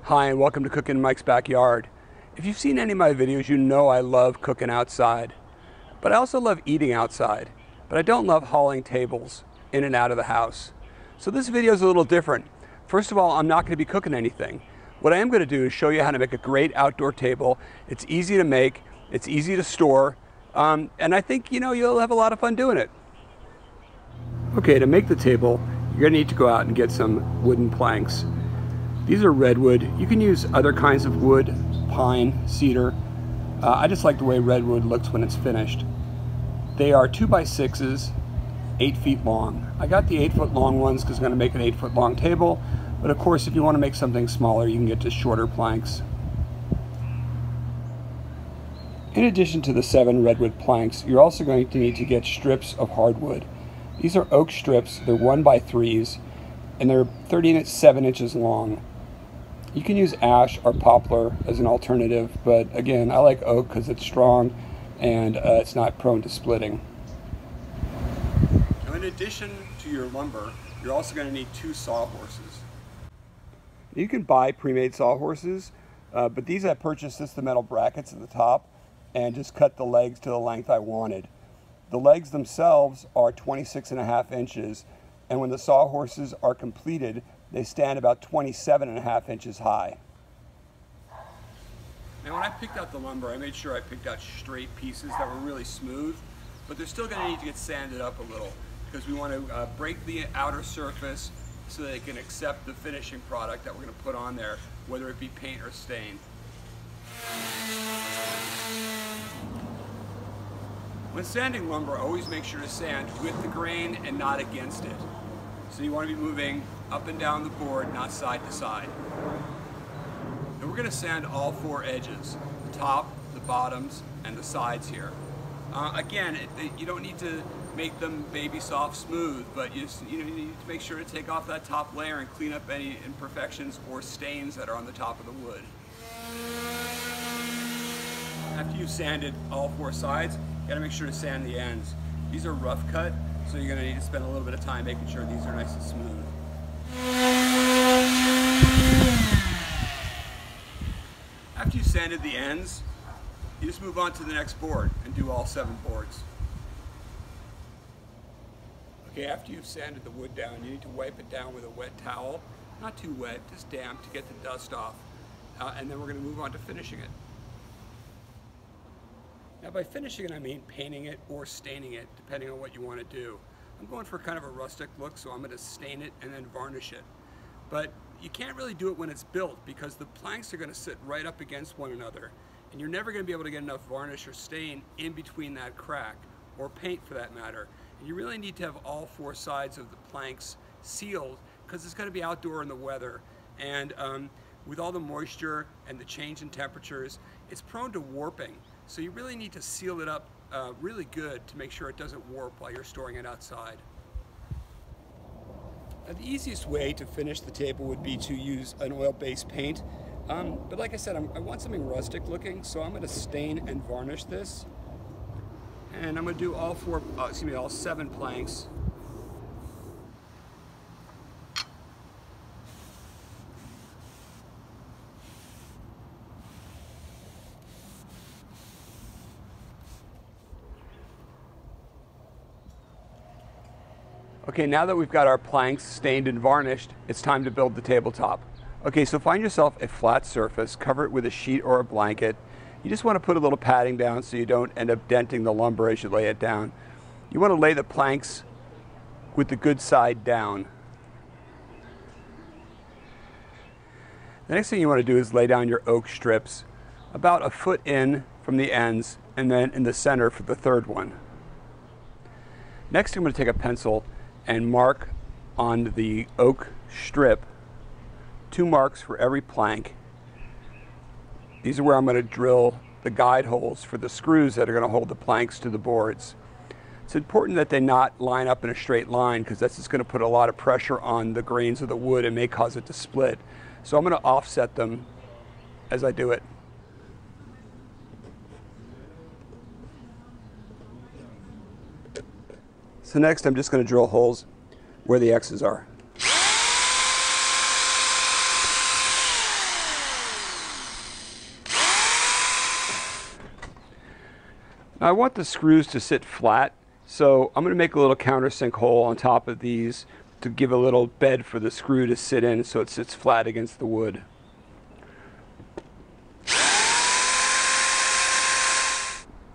Hi, and welcome to Cooking in Mike's Backyard. If you've seen any of my videos, you know I love cooking outside. But I also love eating outside. But I don't love hauling tables in and out of the house. So this video is a little different. First of all, I'm not going to be cooking anything. What I am going to do is show you how to make a great outdoor table. It's easy to make, it's easy to store, and I think you'll have a lot of fun doing it. Okay, to make the table, you're going to need to go out and get some wooden planks. These are redwood. You can use other kinds of wood, pine, cedar. I just like the way redwood looks when it's finished. They are 2x6s, 8 feet long. I got the 8-foot long ones because I'm going to make an 8-foot long table, but of course if you want to make something smaller, you can get to shorter planks. In addition to the 7 redwood planks, you're also going to need to get strips of hardwood. These are oak strips. They're 1x3s, and they're 37 inches long. You can use ash or poplar as an alternative, but again, I like oak because it's strong and it's not prone to splitting. Now, in addition to your lumber, you're also going to need 2 sawhorses. You can buy pre-made sawhorses, but these I purchased just the metal brackets at the top and just cut the legs to the length I wanted. The legs themselves are 26.5 inches, and when the sawhorses are completed, they stand about 27.5 inches high. Now when I picked out the lumber, I made sure I picked out straight pieces that were really smooth, but they're still going to need to get sanded up a little because we want to break the outer surface so that they can accept the finishing product that we're going to put on there, whether it be paint or stain. When sanding lumber, always make sure to sand with the grain and not against it. So you want to be moving up and down the board, not side to side. And we're going to sand all 4 edges, the top, the bottoms, and the sides here. Again, you don't need to make them baby soft smooth, but you need to make sure to take off that top layer and clean up any imperfections or stains that are on the top of the wood. After you've sanded all 4 sides, you got to make sure to sand the ends. These are rough cut, so you're going to need to spend a little bit of time making sure these are nice and smooth. After you've sanded the ends, you just move on to the next board and do all 7 boards. Okay, after you've sanded the wood down, you need to wipe it down with a wet towel. Not too wet, just damp to get the dust off. And then we're going to move on to finishing it. Now by finishing it, I mean painting it or staining it, depending on what you want to do. I'm going for kind of a rustic look, so I'm going to stain it and then varnish it. But you can't really do it when it's built because the planks are going to sit right up against one another, and you're never going to be able to get enough varnish or stain in between that crack, or paint for that matter. And you really need to have all 4 sides of the planks sealed because it's going to be outdoor in the weather. And with all the moisture and the change in temperatures, it's prone to warping. So you really need to seal it up really good to make sure it doesn't warp while you're storing it outside. Now, the easiest way to finish the table would be to use an oil-based paint. But like I said, I want something rustic looking, so I'm going to stain and varnish this. And I'm going to do all 7 planks. Okay, now that we've got our planks stained and varnished, it's time to build the tabletop. Okay, so find yourself a flat surface, cover it with a sheet or a blanket. You just want to put a little padding down so you don't end up denting the lumber as you lay it down. You want to lay the planks with the good side down. The next thing you want to do is lay down your oak strips about a foot in from the ends and then in the center for the 3rd one. Next, I'm going to take a pencil and mark on the oak strip 2 marks for every plank. These are where I'm going to drill the guide holes for the screws that are going to hold the planks to the boards. It's important that they not line up in a straight line because that's just going to put a lot of pressure on the grains of the wood and may cause it to split. So I'm going to offset them as I do it. So next I'm just going to drill holes where the X's are. Now I want the screws to sit flat, so I'm going to make a little countersink hole on top of these to give a little bed for the screw to sit in so it sits flat against the wood.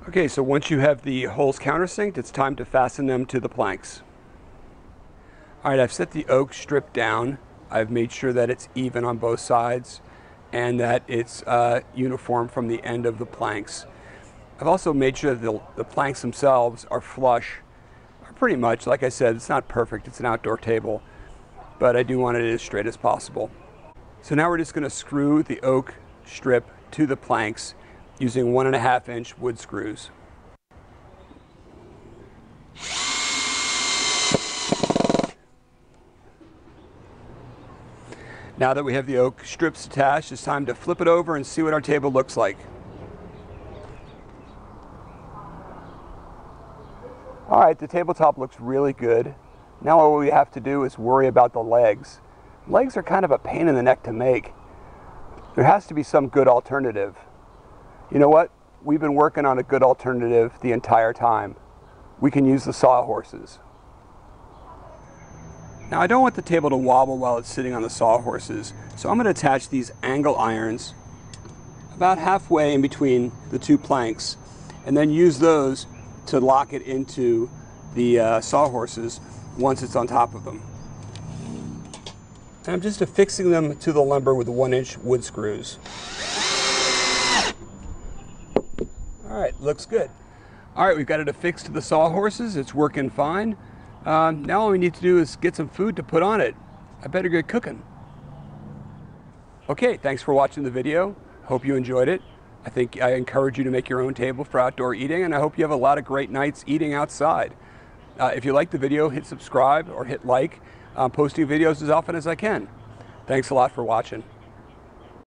Okay, so once you have the holes countersinked, it's time to fasten them to the planks. Alright, I've set the oak strip down. I've made sure that it's even on both sides and that it's uniform from the end of the planks. I've also made sure that the planks themselves are flush. Pretty much, like I said, it's not perfect, it's an outdoor table, but I do want it as straight as possible. So now we're just going to screw the oak strip to the planks using 1.5 inch wood screws. Now that we have the oak strips attached, it's time to flip it over and see what our table looks like. Alright, the tabletop looks really good. Now all we have to do is worry about the legs. Legs are kind of a pain in the neck to make. There has to be some good alternative. You know what? We've been working on a good alternative the entire time. We can use the sawhorses. Now I don't want the table to wobble while it's sitting on the sawhorses, so I'm going to attach these angle irons about halfway in between the two planks and then use those to lock it into the sawhorses once it's on top of them. And I'm just affixing them to the lumber with 1-inch wood screws. Alright, looks good. Alright, we've got it affixed to the sawhorses. It's working fine. Now all we need to do is get some food to put on it. I better get cooking. Okay, thanks for watching the video. Hope you enjoyed it. I encourage you to make your own table for outdoor eating, and I hope you have a lot of great nights eating outside. If you like the video, hit subscribe or hit like. I'm posting videos as often as I can. Thanks a lot for watching.